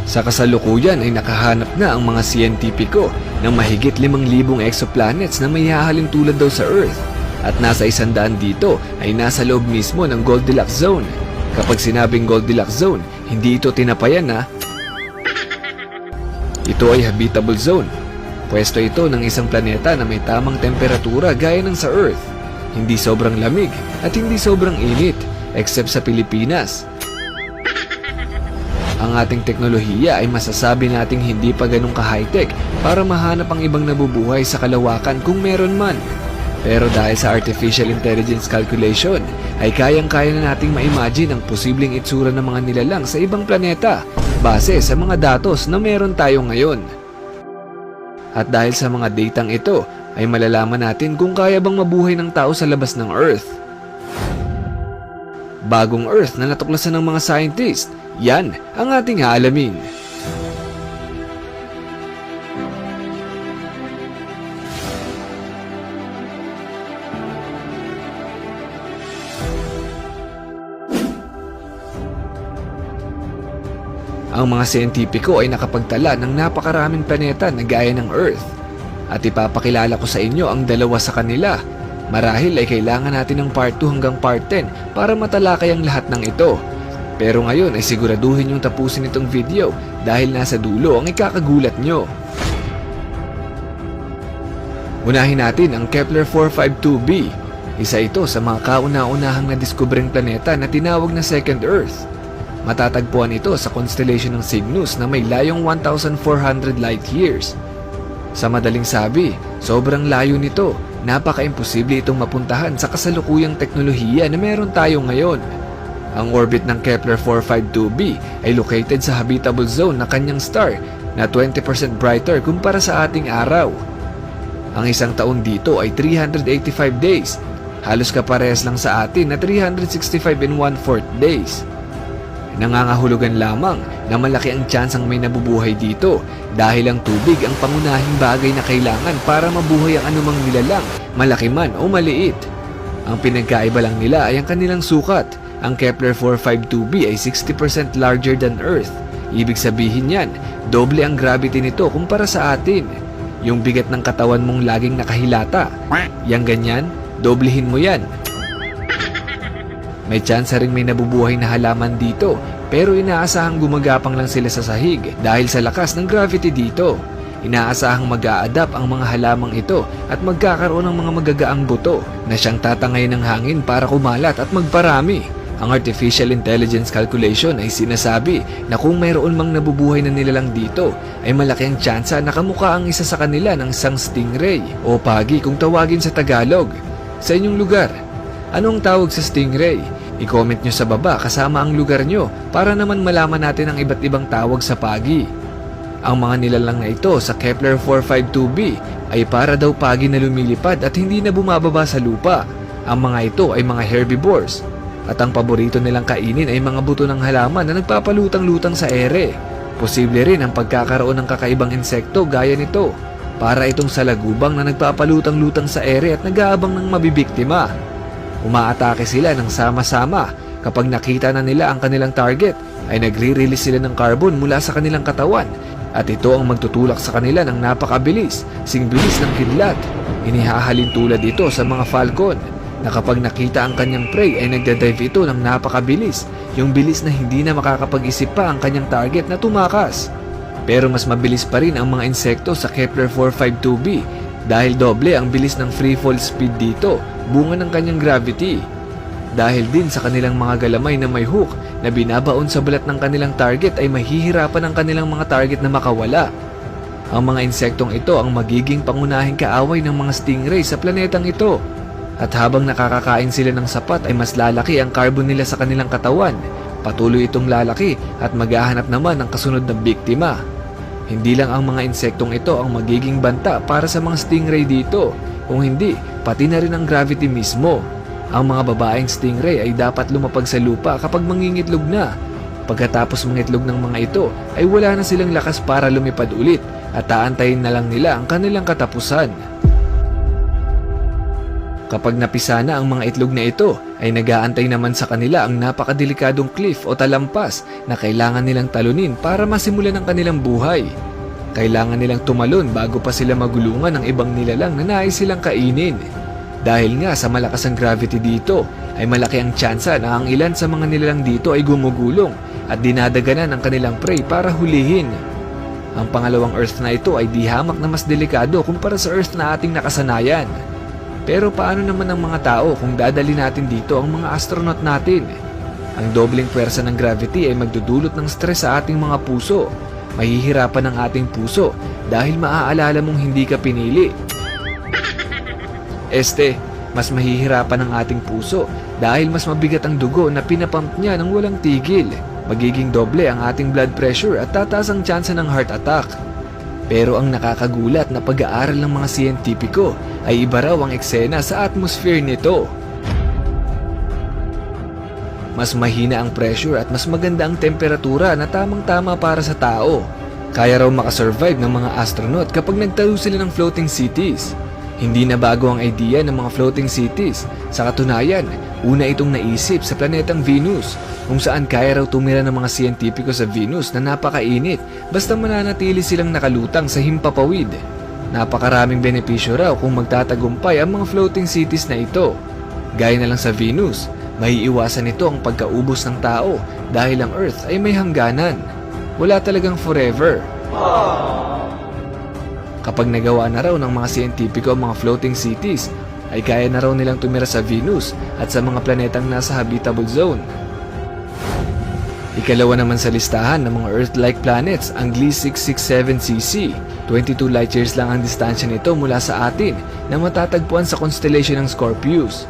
Sa kasalukuyan ay nakahanap na ang mga siyentipiko ng mahigit 5,000 exoplanets na may hahalin tulad daw sa Earth. At nasa 100 dito ay nasa loob mismo ng Goldilocks Zone. Kapag sinabing Goldilocks Zone, hindi ito tinapayan na. Ito ay habitable zone. Pwesto ito ng isang planeta na may tamang temperatura gaya ng sa Earth. Hindi sobrang lamig at hindi sobrang init, except sa Pilipinas. Ang ating teknolohiya ay masasabi nating hindi pa ganun ka-high-tech para mahanap ang ibang nabubuhay sa kalawakan kung meron man. Pero dahil sa artificial intelligence calculation, ay kayang-kaya na nating ma-imagine ang posibleng itsura ng mga nilalang sa ibang planeta base sa mga datos na meron tayo ngayon. At dahil sa mga datang ito, ay malalaman natin kung kaya bang mabuhay ng tao sa labas ng Earth. Bagong Earth na natuklasan ng mga scientist, yan ang ating aalamin. Ang mga siyentipiko ay nakapagtala ng napakaraming planeta na gaya ng Earth. At ipapakilala ko sa inyo ang dalawa sa kanila. Marahil ay kailangan natin ng part 2 hanggang part 10 para matalakay ang lahat ng ito. Pero ngayon ay siguraduhin yung tapusin itong video dahil nasa dulo ang ikakagulat nyo. Unahin natin ang Kepler 452b. Isa ito sa mga kauna-unahang nadiskubreng planeta na tinawag na Second Earth. Matatagpuan ito sa constellation ng Cygnus na may layong 1,400 light years. Sa madaling sabi, sobrang layo nito, napaka-imposible itong mapuntahan sa kasalukuyang teknolohiya na meron tayo ngayon. Ang orbit ng Kepler 452b ay located sa habitable zone na kanyang star na 20% brighter kumpara sa ating araw. Ang isang taon dito ay 385 days, halos kaparehas lang sa atin na 365 1/4 days. Nangangahulugan lamang na malaki ang tsansang may nabubuhay dito dahil ang tubig ang pangunahing bagay na kailangan para mabuhay ang anumang nilalang, malaki man o maliit. Ang pinagkaiba lang nila ay ang kanilang sukat. Ang Kepler 452b ay 60% larger than Earth. Ibig sabihin yan, doble ang gravity nito kumpara sa atin. Yung bigat ng katawan mong laging nakahilata, yang ganyan, doblehin mo yan. May tsansa ring may nabubuhay na halaman dito, pero inaasahang gumagapang lang sila sa sahig dahil sa lakas ng gravity dito. Inaasahang mag-a-adapt ang mga halamang ito at magkakaroon ng mga magagaang buto na siyang tatangay ng hangin para kumalat at magparami. Ang artificial intelligence calculation ay sinasabi na kung mayroon mang nabubuhay na nilalang dito, ay malaki ang tsansa na kamukha ang isa sa kanila ng isang stingray o pagi kung tawagin sa Tagalog. Sa inyong lugar, anong tawag sa stingray? I-comment nyo sa baba kasama ang lugar nyo para naman malaman natin ang iba't ibang tawag sa pagi. Ang mga nilalang na ito sa Kepler 452b ay para daw pagi na lumilipad at hindi na bumababa sa lupa. Ang mga ito ay mga herbivores at ang paborito nilang kainin ay mga buto ng halaman na nagpapalutang-lutang sa ere. Posible rin ang pagkakaroon ng kakaibang insekto gaya nito para itong salagubang na nagpapalutang-lutang sa ere at nag-aabang ng mabibiktima. Umaatake sila ng sama-sama. Kapag nakita na nila ang kanilang target, ay nagre-release sila ng carbon mula sa kanilang katawan at ito ang magtutulak sa kanila ng napakabilis, singbilis ng kidlat. Inihahalin tulad ito sa mga falcon na kapag nakita ang kanyang prey ay nagdadive ito ng napakabilis, yung bilis na hindi na makakapag-isip pa ang kanyang target na tumakas. Pero mas mabilis pa rin ang mga insekto sa Kepler 452b dahil doble ang bilis ng free fall speed dito, bunga ng kanyang gravity. Dahil din sa kanilang mga galamay na may hook na binabaon sa balat ng kanilang target ay mahihirapan ang kanilang mga target na makawala. Ang mga insektong ito ang magiging pangunahing kaaway ng mga stingray sa planetang ito. At habang nakakakain sila ng sapat ay mas lalaki ang carbon nila sa kanilang katawan. Patuloy itong lalaki at maghahanap naman ng kasunod na biktima. Hindi lang ang mga insektong ito ang magiging banta para sa mga stingray dito. Kung hindi, pati na rin ang gravity mismo. Ang mga babaeng stingray ay dapat lumapag sa lupa kapag mangingitlog na. Pagkatapos mangitlog ng mga ito, ay wala na silang lakas para lumipad ulit at aantayin na lang nila ang kanilang katapusan. Kapag napisa na ang mga itlog na ito, ay nag-aantay naman sa kanila ang napakadelikadong cliff o talampas na kailangan nilang talunin para masimulan ang kanilang buhay. Kailangan nilang tumalon bago pa sila magulungan ng ibang nilalang na nais silang kainin. Dahil nga sa malakas ang gravity dito, ay malaki ang tsansa na ang ilan sa mga nilalang dito ay gumugulong at dinadaganan ang kanilang prey para hulihin. Ang pangalawang Earth na ito ay di hamak na mas delikado kumpara sa Earth na ating nakasanayan. Pero paano naman ang mga tao kung dadali natin dito ang mga astronaut natin? Ang dobleng pwersa ng gravity ay magdudulot ng stress sa ating mga puso. Mahihirapan ang ating puso dahil maaalala mong hindi ka pinili. Mas mahihirapan ang ating puso dahil mas mabigat ang dugo na pinapump niya ng walang tigil. Magiging doble ang ating blood pressure at tataas ang tsansa ng heart attack. Pero ang nakakagulat na pag-aaral ng mga siyentipiko ay iba raw ang eksena sa atmosphere nito. Mas mahina ang pressure at mas maganda ang temperatura na tamang-tama para sa tao. Kaya raw makasurvive ng mga astronaut kapag nagtayo sila ng floating cities. Hindi na bago ang idea ng mga floating cities. Sa katunayan, una itong naisip sa planetang Venus, kung saan kaya raw tumira ng mga siyentipiko sa Venus na napakainit basta mananatili silang nakalutang sa himpapawid. Napakaraming benepisyo raw kung magtatagumpay ang mga floating cities na ito. Gaya na lang sa Venus, maiiwasan nito ang pagkaubos ng tao dahil ang Earth ay may hangganan. Wala talagang forever. Kapag nagawa na raw ng mga siyentipiko ang mga floating cities, ay kaya na raw nilang tumira sa Venus at sa mga planetang nasa habitable zone. Ikalawa naman sa listahan ng mga Earth-like planets ang Gliese 667cc. 22 light years lang ang distansya nito mula sa atin na matatagpuan sa constellation ng Scorpius.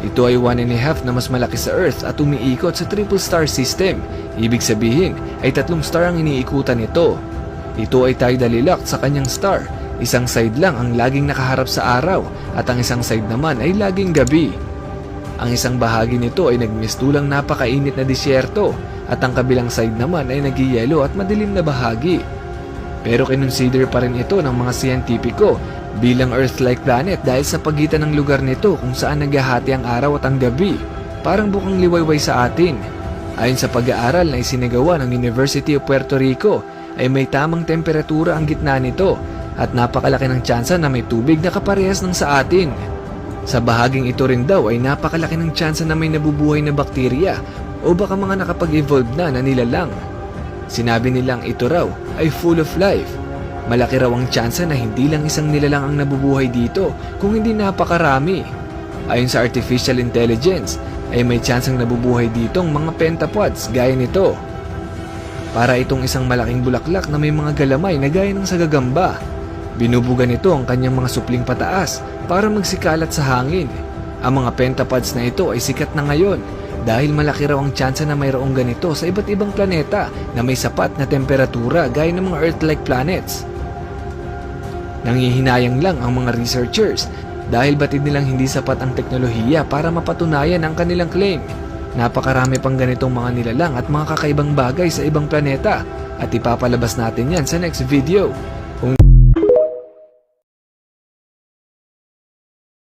Ito ay 1.5 na mas malaki sa Earth at umiikot sa triple star system. Ibig sabihin ay 3 star ang iniikutan nito. Ito ay tidally locked sa kanyang star. Isang side lang ang laging nakaharap sa araw at ang isang side naman ay laging gabi. Ang isang bahagi nito ay nagmistulang napakainit na disyerto at ang kabilang side naman ay nagyayelo at madilim na bahagi. Pero kinonsider pa rin ito ng mga siyentipiko bilang Earth-like planet dahil sa pagitan ng lugar nito kung saan naghahati ang araw at ang gabi. Parang bukang liwayway sa atin. Ayon sa pag-aaral na isinagawa ng University of Puerto Rico, ay may tamang temperatura ang gitna nito at napakalaki ng tsansa na may tubig na kaparehas ng sa atin. Sa bahaging ito rin daw ay napakalaki ng tsansa na may nabubuhay na bakterya o baka mga nakapag-evolve na nilalang. Sinabi nilang ito raw ay full of life. Malaki raw ang tsansa na hindi lang isang nilalang ang nabubuhay dito kung hindi napakarami. Ayon sa artificial intelligence ay may tsansang nabubuhay ditong mga pentapods gaya nito. Para itong isang malaking bulaklak na may mga galamay na gaya ng sagagamba. Binubuga nito ang kanyang mga supling pataas para magsikalat sa hangin. Ang mga pentapods na ito ay sikat na ngayon dahil malaki raw ang tsansa na mayroong ganito sa iba't ibang planeta na may sapat na temperatura gaya ng mga Earth-like planets. Nangihinayang lang ang mga researchers dahil batid nilang hindi sapat ang teknolohiya para mapatunayan ang kanilang claim. Napakarami pang ganitong mga nilalang at mga kakaibang bagay sa ibang planeta at ipapalabas natin yan sa next video.